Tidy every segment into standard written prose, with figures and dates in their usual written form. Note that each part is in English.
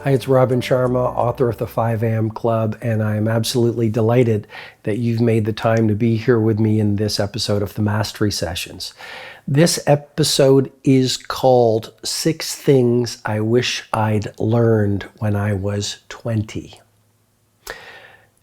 Hi, it's Robin Sharma, author of the 5 a.m. Club, and I'm absolutely delighted that you've made the time to be here with me in this episode of the Mastery Sessions. This episode is called 6 Things I Wish I'd Learned When I Was 20. And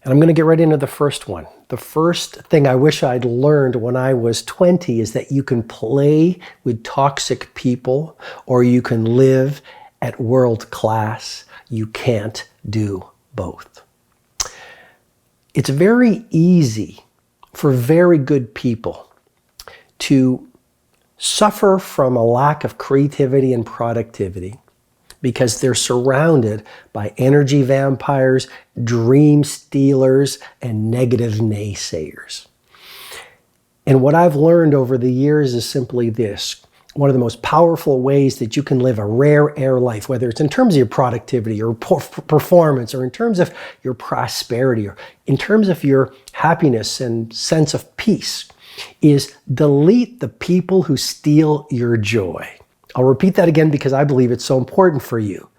I'm going to get right into the first one. The first thing I wish I'd learned when I was 20 is that you can play with toxic people or you can live at world class. You can't do both. It's very easy for very good people to suffer from a lack of creativity and productivity because they're surrounded by energy vampires, dream stealers, and negative naysayers. And what I've learned over the years is simply this. One of the most powerful ways that you can live a rare air life, whether it's in terms of your productivity or performance, or in terms of your prosperity, or in terms of your happiness and sense of peace, is delete the people who steal your joy. I'll repeat that again because I believe it's so important for you.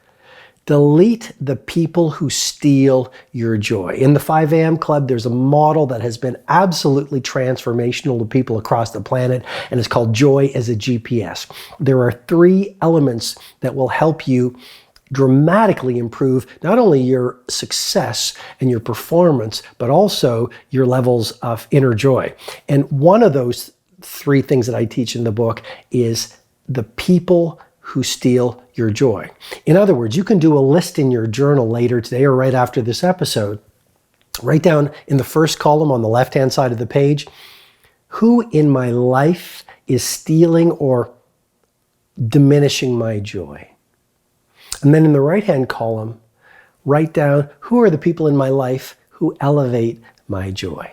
Delete the people who steal your joy. In the 5 a.m. Club, there's a model that has been absolutely transformational to people across the planet, and it's called Joy as a GPS. There are 3 elements that will help you dramatically improve not only your success and your performance, but also your levels of inner joy. And one of those 3 things that I teach in the book is the people who steal your joy. In other words, you can do a list in your journal later today or right after this episode. Write down in the first column on the left-hand side of the page, who in my life is stealing or diminishing my joy? And then in the right-hand column, write down who are the people in my life who elevate my joy.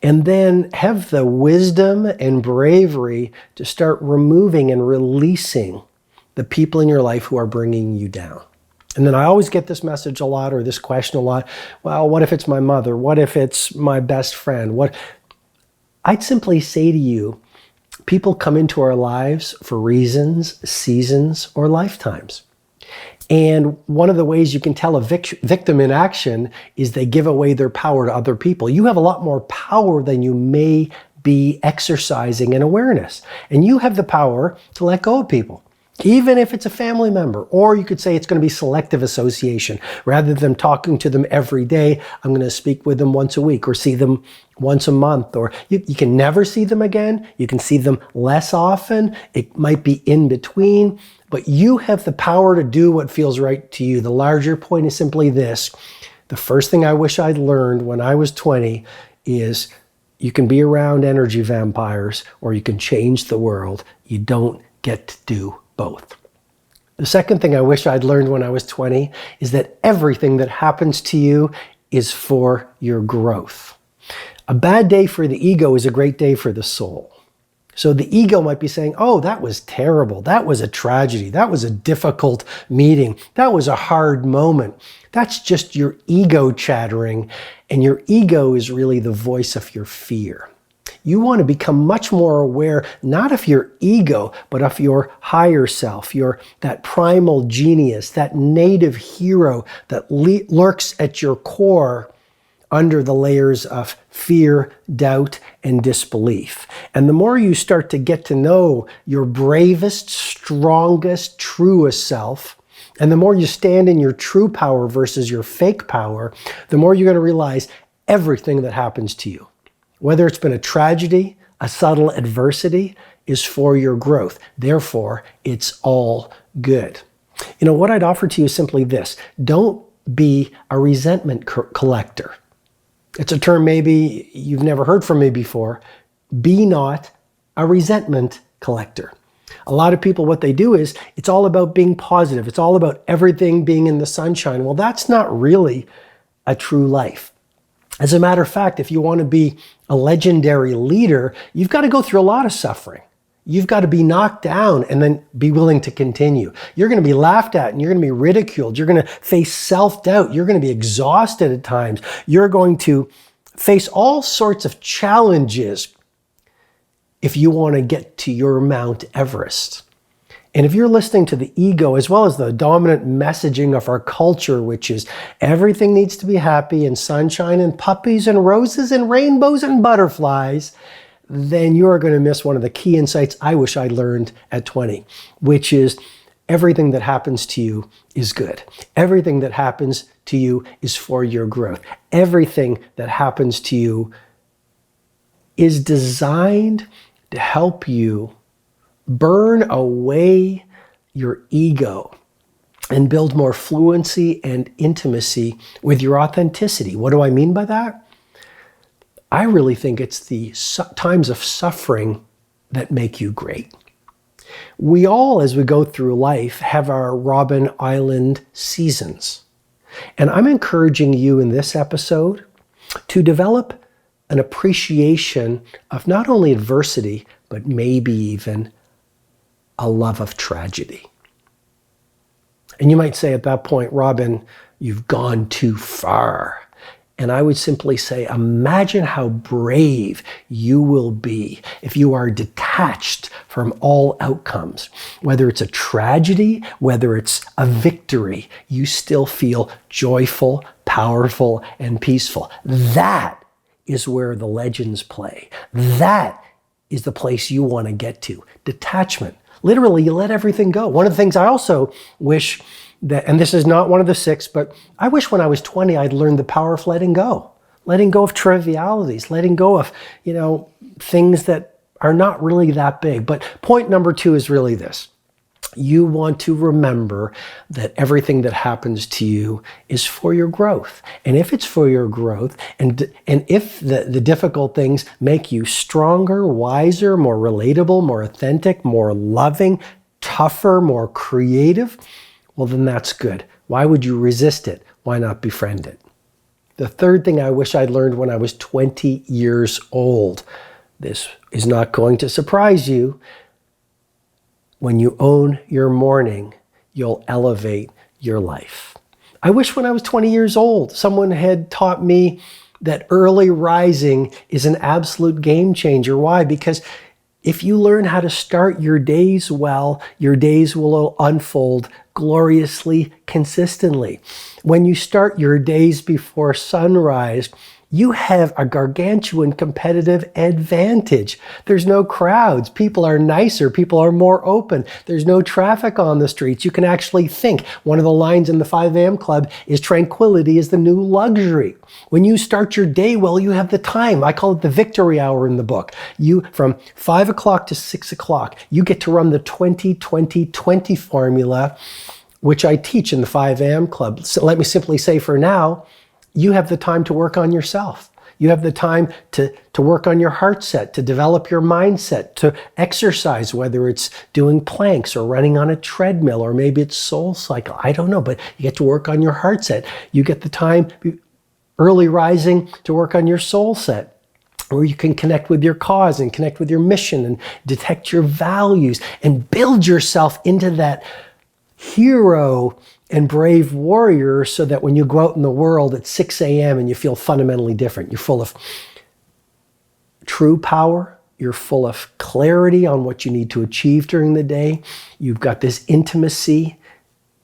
And then have the wisdom and bravery to start removing and releasing the people in your life who are bringing you down. And then I always get this message a lot, or this question a lot. Well, what if it's my mother? What if it's my best friend? I'd simply say to you, people come into our lives for reasons, seasons, or lifetimes. And one of the ways you can tell a victim in action is they give away their power to other people. You have a lot more power than you may be exercising in awareness. And you have the power to let go of people, even if it's a family member. Or you could say it's going to be selective association. Rather than talking to them every day, I'm going to speak with them once a week or see them once a month. Or you can never see them again. You can see them less often. It might be in between. But you have the power to do what feels right to you. The larger point is simply this. The first thing I wish I'd learned when I was 20 is you can be around energy vampires or you can change the world. You don't get to do both. The second thing I wish I'd learned when I was 20 is that everything that happens to you is for your growth. A bad day for the ego is a great day for the soul. So the ego might be saying, oh, that was terrible. That was a tragedy. That was a difficult meeting. That was a hard moment. That's just your ego chattering. And your ego is really the voice of your fear. You want to become much more aware, not of your ego, but of your higher self, that primal genius, that native hero that lurks at your core under the layers of fear, doubt, and disbelief. And the more you start to get to know your bravest, strongest, truest self, and the more you stand in your true power versus your fake power, the more you're going to realize everything that happens to you, whether it's been a tragedy, a subtle adversity, is for your growth. Therefore, it's all good. You know, what I'd offer to you is simply this. Don't be a resentment collector. It's a term maybe you've never heard from me before. Be not a resentment collector. A lot of people, what they do is, it's all about being positive. It's all about everything being in the sunshine. Well, that's not really a true life. As a matter of fact, if you want to be a legendary leader, you've got to go through a lot of suffering. You've got to be knocked down and then be willing to continue. You're going to be laughed at and you're going to be ridiculed. You're going to face self-doubt. You're going to be exhausted at times. You're going to face all sorts of challenges if you want to get to your Mount Everest. And if you're listening to the ego as well as the dominant messaging of our culture, which is everything needs to be happy and sunshine and puppies and roses and rainbows and butterflies, then you are going to miss one of the key insights I wish I learned at 20, which is everything that happens to you is good. Everything that happens to you is for your growth. Everything that happens to you is designed to help you burn away your ego and build more fluency and intimacy with your authenticity. What do I mean by that? I really think it's the times of suffering that make you great. We all, as we go through life, have our Robin Island seasons. And I'm encouraging you in this episode to develop an appreciation of not only adversity, but maybe even a love of tragedy. And you might say at that point, Robin, you've gone too far. And I would simply say, imagine how brave you will be if you are detached from all outcomes. Whether it's a tragedy, whether it's a victory, you still feel joyful, powerful, and peaceful. That is where the legends play. That is the place you want to get to. Detachment. Literally, you let everything go. One of the things I also wish that, and this is not one of the 6, but I wish when I was 20, I'd learned the power of letting go. Letting go of trivialities, letting go of, things that are not really that big. But point number 2 is really this. You want to remember that everything that happens to you is for your growth. And if it's for your growth, and if the difficult things make you stronger, wiser, more relatable, more authentic, more loving, tougher, more creative, well, then that's good. Why would you resist it? Why not befriend it? The third thing I wish I'd learned when I was 20 years old. This is not going to surprise you. When you own your morning, you'll elevate your life. I wish when I was 20 years old, someone had taught me that early rising is an absolute game changer. Why? Because if you learn how to start your days well, your days will unfold gloriously, consistently. When you start your days before sunrise, you have a gargantuan competitive advantage. There's no crowds. People are nicer. People are more open. There's no traffic on the streets. You can actually think. One of the lines in the 5 a.m. Club is tranquility is the new luxury. When you start your day well, you have the time. I call it the victory hour in the book. You, from 5 o'clock to 6 o'clock, you get to run the 20-20-20 formula, which I teach in the 5 a.m. Club. So let me simply say for now, you have the time to work on yourself. You have the time to work on your heart set, to develop your mindset, to exercise, whether it's doing planks or running on a treadmill, or maybe it's soul cycle. I don't know, but you get to work on your heart set. You get the time, early rising, to work on your soul set, where you can connect with your cause and connect with your mission and detect your values and build yourself into that hero and brave warrior, so that when you go out in the world at 6 a.m. and you feel fundamentally different, you're full of true power, you're full of clarity on what you need to achieve during the day, you've got this intimacy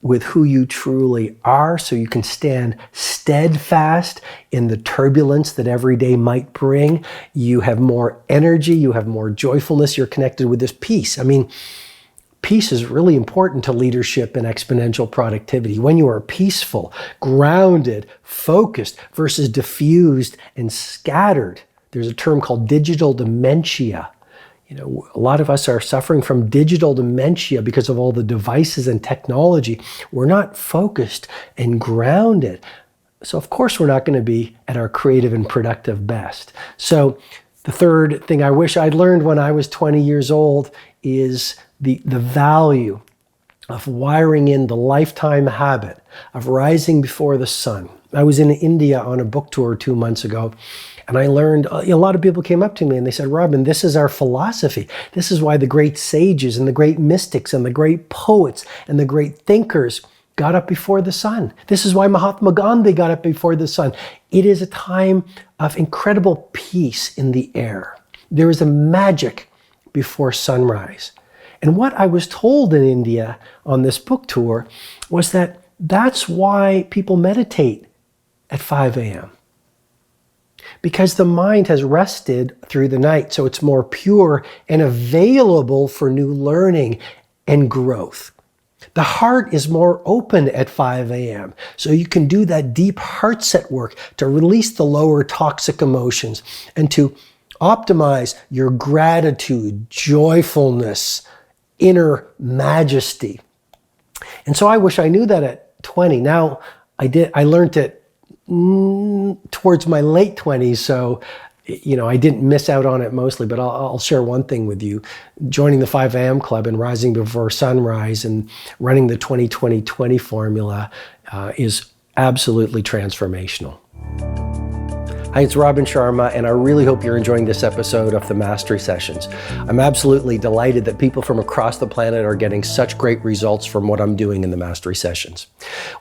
with who you truly are, so you can stand steadfast in the turbulence that every day might bring. You have more energy, you have more joyfulness, you're connected with this peace. I mean, peace is really important to leadership and exponential productivity. When you are peaceful, grounded, focused versus diffused and scattered, there's a term called digital dementia. A lot of us are suffering from digital dementia because of all the devices and technology. We're not focused and grounded. So of course we're not going to be at our creative and productive best. So the third thing I wish I'd learned when I was 20 years old is the value of wiring in the lifetime habit of rising before the sun. I was in India on a book tour 2 months ago, and I learned, a lot of people came up to me and they said, Robin, this is our philosophy. This is why the great sages and the great mystics and the great poets and the great thinkers got up before the sun. This is why Mahatma Gandhi got up before the sun. It is a time of incredible peace in the air. There is a magic before sunrise. And what I was told in India on this book tour was that that's why people meditate at 5 a.m. Because the mind has rested through the night, so it's more pure and available for new learning and growth. The heart is more open at 5 a.m., so you can do that deep heart set work to release the lower toxic emotions and to optimize your gratitude, joyfulness, inner majesty. And so I wish I knew that at 20. Now I learned it towards my late 20s, so I didn't miss out on it mostly, but I'll share one thing with you. Joining the 5 a.m. club and rising before sunrise and running the 20-20-20 formula is absolutely transformational. Hi, it's Robin Sharma, and I really hope you're enjoying this episode of the Mastery Sessions. I'm absolutely delighted that people from across the planet are getting such great results from what I'm doing in the Mastery Sessions.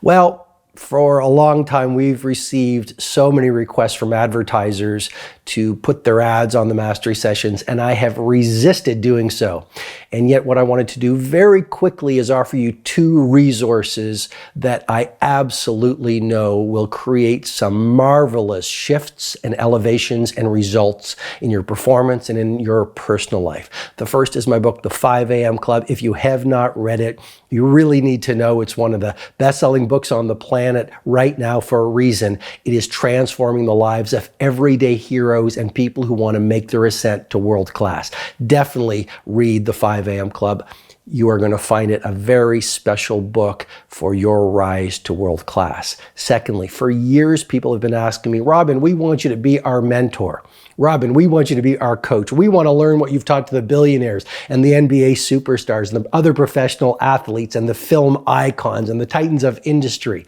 Well, for a long time, we've received so many requests from advertisers to put their ads on the Mastery Sessions, and I have resisted doing so. And yet what I wanted to do very quickly is offer you 2 resources that I absolutely know will create some marvelous shifts and elevations and results in your performance and in your personal life. The first is my book, The 5 a.m. Club. If you have not read it, you really need to know it's one of the best-selling books on the planet right now for a reason. It is transforming the lives of everyday heroes and people who want to make their ascent to world class. Definitely read The 5 a.m. Club. You are going to find it a very special book for your rise to world class. Secondly, for years, people have been asking me, Robin, we want you to be our mentor. Robin, we want you to be our coach. We want to learn what you've taught to the billionaires and the NBA superstars and the other professional athletes and the film icons and the titans of industry.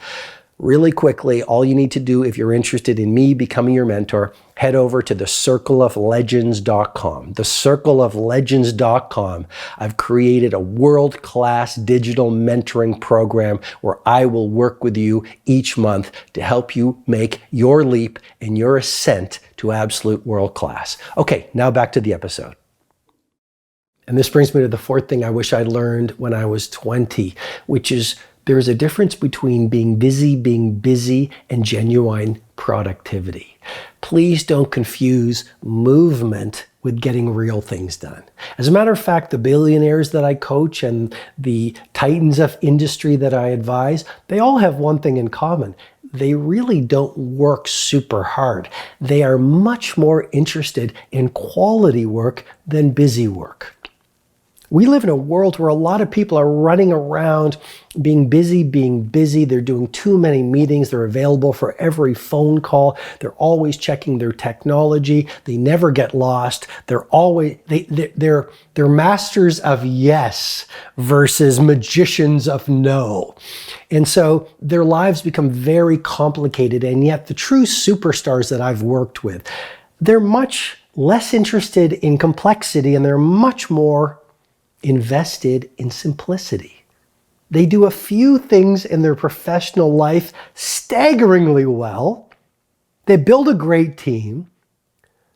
Really quickly, all you need to do if you're interested in me becoming your mentor, head over to thecircleoflegends.com. Thecircleoflegends.com. I've created a world-class digital mentoring program where I will work with you each month to help you make your leap and your ascent to absolute world class. Okay, now back to the episode. And this brings me to the 4th thing I wish I'd learned when I was 20, which is there's a difference between being busy, and genuine productivity. Please don't confuse movement with getting real things done. As a matter of fact, the billionaires that I coach and the titans of industry that I advise, they all have one thing in common. They really don't work super hard. They are much more interested in quality work than busy work. We live in a world where a lot of people are running around being busy. They're doing too many meetings. They're available for every phone call. They're always checking their technology. They never get lost. They're masters of yes versus magicians of no. And so their lives become very complicated. And yet the true superstars that I've worked with, they're much less interested in complexity and they're much more invested in simplicity. They do a few things in their professional life staggeringly well. They build a great team.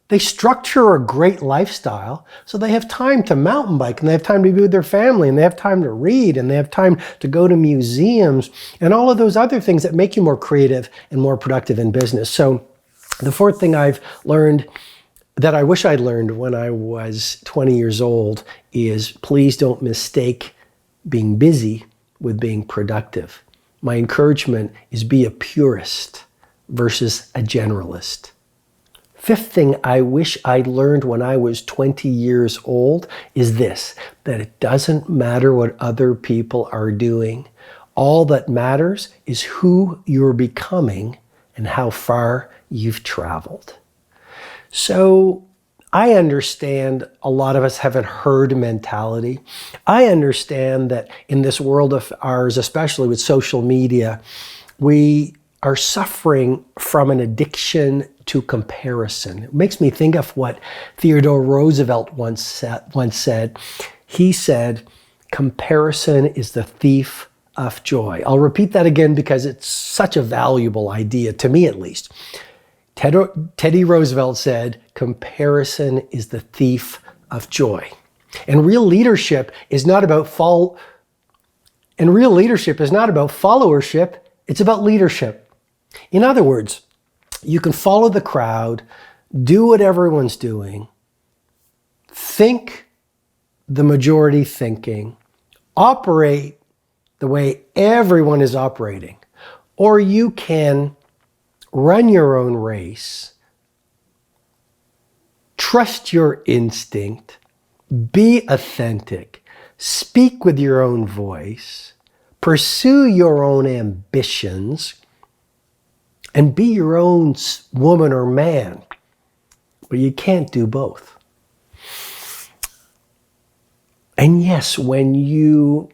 They structure a great lifestyle, so they have time to mountain bike and they have time to be with their family and they have time to read and they have time to go to museums and all of those other things that make you more creative and more productive in business. So the 4th thing I've learned that I wish I'd learned when I was 20 years old is please don't mistake being busy with being productive. My encouragement is be a purist versus a generalist. 5th thing I wish I'd learned when I was 20 years old is this, that it doesn't matter what other people are doing. All that matters is who you're becoming and how far you've traveled. So I understand a lot of us have a herd mentality. I understand that in this world of ours, especially with social media, we are suffering from an addiction to comparison. It makes me think of what Theodore Roosevelt once said. He said, comparison is the thief of joy. I'll repeat that again because it's such a valuable idea, to me at least. Teddy Roosevelt said, comparison is the thief of joy. And real leadership is not about followership, it's about leadership. In other words, you can follow the crowd, do what everyone's doing, think the majority thinking, operate the way everyone is operating. Or you can run your own race, trust your instinct, be authentic, speak with your own voice, pursue your own ambitions, and be your own woman or man. But you can't do both. And yes, when you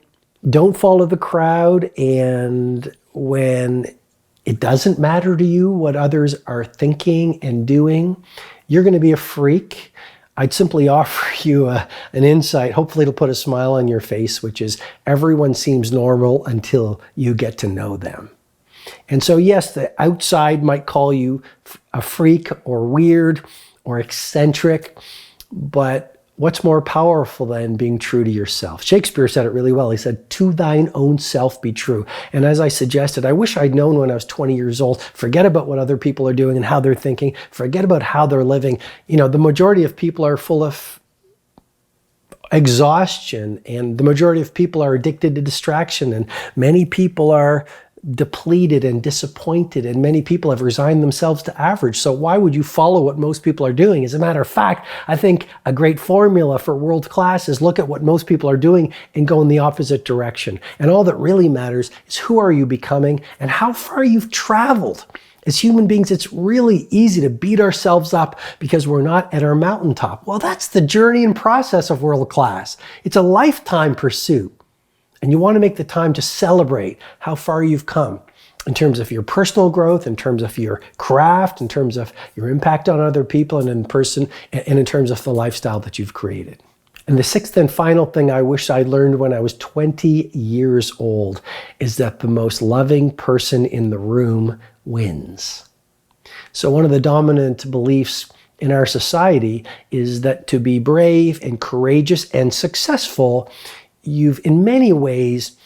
don't follow the crowd and when it doesn't matter to you what others are thinking and doing, you're going to be a freak. I'd simply offer you an insight. Hopefully it'll put a smile on your face, which is everyone seems normal until you get to know them. And so yes, the outside might call you a freak or weird or eccentric, but what's more powerful than being true to yourself? Shakespeare said it really well. He said, "To thine own self be true." And as I suggested, I wish I'd known when I was 20 years old, forget about what other people are doing and how they're thinking, forget about how they're living. You know, the majority of people are full of exhaustion, and the majority of people are addicted to distraction, and many people are depleted and disappointed, and many people have resigned themselves to average. So why would you follow what most people are doing? As a matter of fact, I think a great formula for world class is look at what most people are doing and go in the opposite direction. And all that really matters is who are you becoming and how far you've traveled. As human beings, it's really easy to beat ourselves up because we're not at our mountaintop. Well, that's the journey and process of world class. It's a lifetime pursuit. And you want to make the time to celebrate how far you've come in terms of your personal growth, in terms of your craft, in terms of your impact on other people and in terms of the lifestyle that you've created. And the sixth and final thing I wish I learned when I was 20 years old is that the most loving person in the room wins. So one of the dominant beliefs in our society is that to be brave and courageous and successful, in many ways,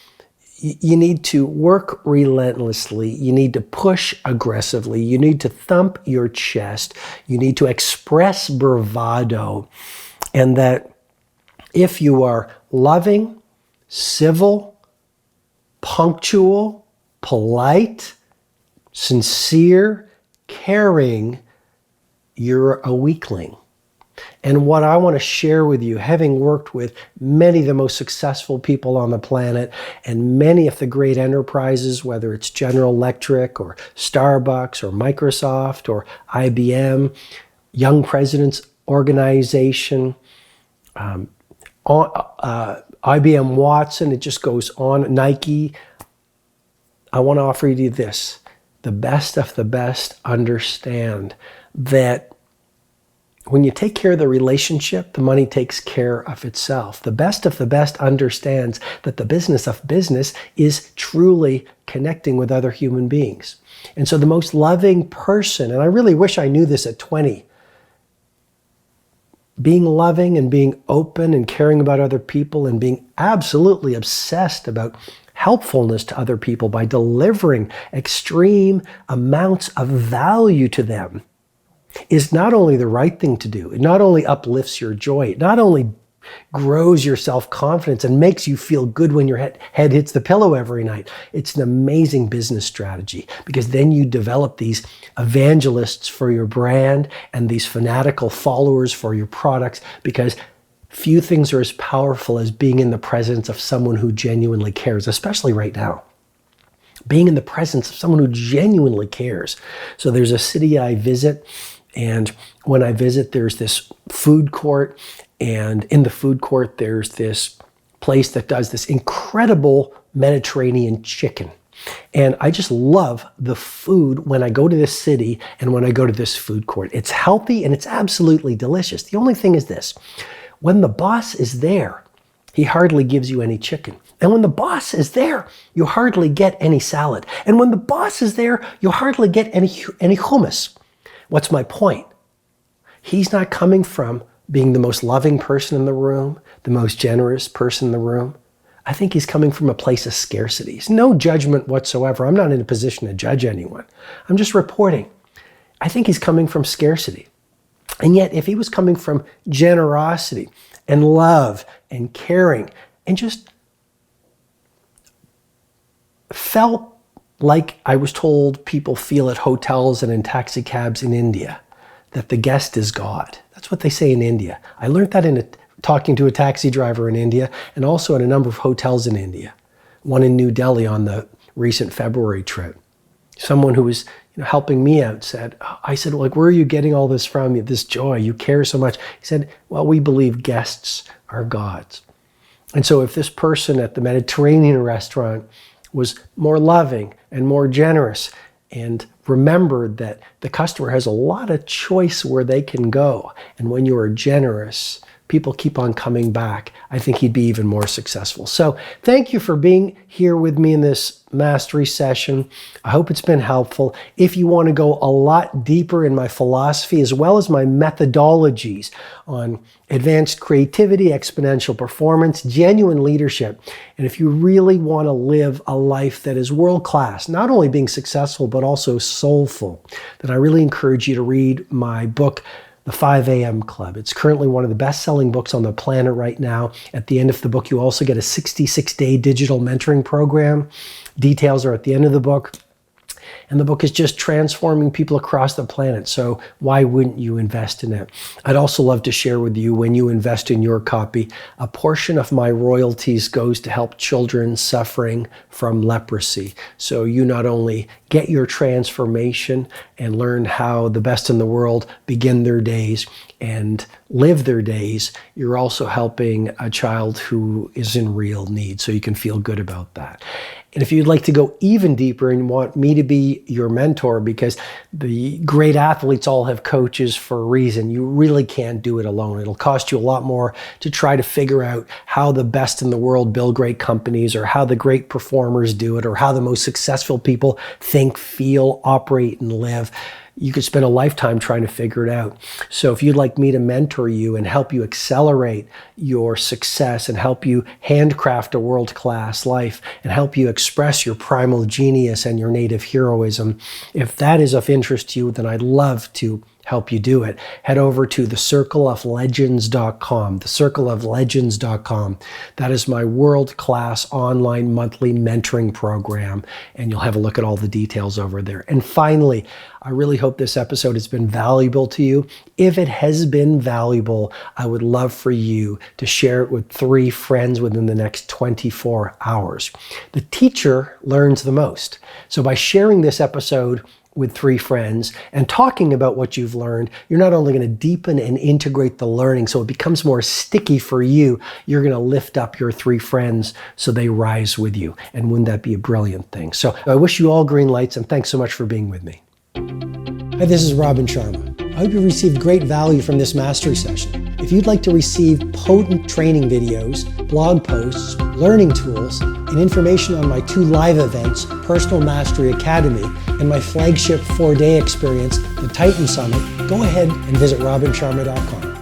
you need to work relentlessly. You need to push aggressively. You need to thump your chest. You need to express bravado. And that if you are loving, civil, punctual, polite, sincere, caring, you're a weakling. And what I want to share with you, having worked with many of the most successful people on the planet and many of the great enterprises, whether it's General Electric or Starbucks or Microsoft or IBM, Young Presidents Organization, IBM Watson, it just goes on, Nike. I want to offer you this. The best of the best understand that when you take care of the relationship, the money takes care of itself. The best of the best understands that the business of business is truly connecting with other human beings. And so the most loving person, and I really wish I knew this at 20, being loving and being open and caring about other people and being absolutely obsessed about helpfulness to other people by delivering extreme amounts of value to them is not only the right thing to do. It not only uplifts your joy, it not only grows your self-confidence and makes you feel good when your head hits the pillow every night. It's an amazing business strategy because then you develop these evangelists for your brand and these fanatical followers for your products, because few things are as powerful as being in the presence of someone who genuinely cares, especially right now. Being in the presence of someone who genuinely cares. So there's a city I visit, and when I visit, there's this food court, and in the food court, there's this place that does this incredible Mediterranean chicken. And I just love the food when I go to this city and when I go to this food court. It's healthy and it's absolutely delicious. The only thing is this: when the boss is there, he hardly gives you any chicken. And when the boss is there, you hardly get any salad. And when the boss is there, you hardly get any hummus. What's my point? He's not coming from being the most loving person in the room, the most generous person in the room. I think he's coming from a place of scarcity. It's no judgment whatsoever. I'm not in a position to judge anyone. I'm just reporting. I think he's coming from scarcity. And yet, if he was coming from generosity and love and caring and just felt like I was told people feel at hotels and in taxi cabs in India, that the guest is God. That's what they say in India. I learned that in talking to a taxi driver in India and also at a number of hotels in India. One in New Delhi on the recent February trip. Someone who was helping me out said, I said, like, where are you getting all this from, this joy? You care so much. He said, well, we believe guests are gods. And so if this person at the Mediterranean restaurant was more loving and more generous and remembered that the customer has a lot of choice where they can go, and when you are generous, people keep on coming back, I think he'd be even more successful. So thank you for being here with me in this mastery session. I hope it's been helpful. If you want to go a lot deeper in my philosophy as well as my methodologies on advanced creativity, exponential performance, genuine leadership, and if you really want to live a life that is world-class, not only being successful, but also soulful, then I really encourage you to read my book, The 5 a.m. Club. It's currently one of the best-selling books on the planet right now. At the end of the book, you also get a 66-day digital mentoring program. Details are at the end of the book. And the book is just transforming people across the planet. So why wouldn't you invest in it? I'd also love to share with you, when you invest in your copy, a portion of my royalties goes to help children suffering from leprosy. So you not only get your transformation and learn how the best in the world begin their days and live their days, you're also helping a child who is in real need. So you can feel good about that. And if you'd like to go even deeper and want me to be your mentor, because the great athletes all have coaches for a reason, you really can't do it alone. It'll cost you a lot more to try to figure out how the best in the world build great companies, or how the great performers do it, or how the most successful people think, feel, operate, and live. You could spend a lifetime trying to figure it out. So if you'd like me to mentor you and help you accelerate your success and help you handcraft a world-class life and help you express your primal genius and your native heroism, if that is of interest to you, then I'd love to help you do it. Head over to thecircleoflegends.com, thecircleoflegends.com. That is my world-class online monthly mentoring program, and you'll have a look at all the details over there. And finally, I really hope this episode has been valuable to you. If it has been valuable, I would love for you to share it with 3 friends within the next 24 hours. The teacher learns the most. So by sharing this episode with 3 friends and talking about what you've learned, you're not only going to deepen and integrate the learning so it becomes more sticky for you, you're going to lift up your 3 friends so they rise with you. And wouldn't that be a brilliant thing? So I wish you all green lights, and thanks so much for being with me. Hi, this is Robin Sharma. I hope you received great value from this mastery session. If you'd like to receive potent training videos, blog posts, learning tools, and information on my 2 live events, Personal Mastery Academy and my flagship 4-day experience, the Titan Summit, go ahead and visit robinsharma.com.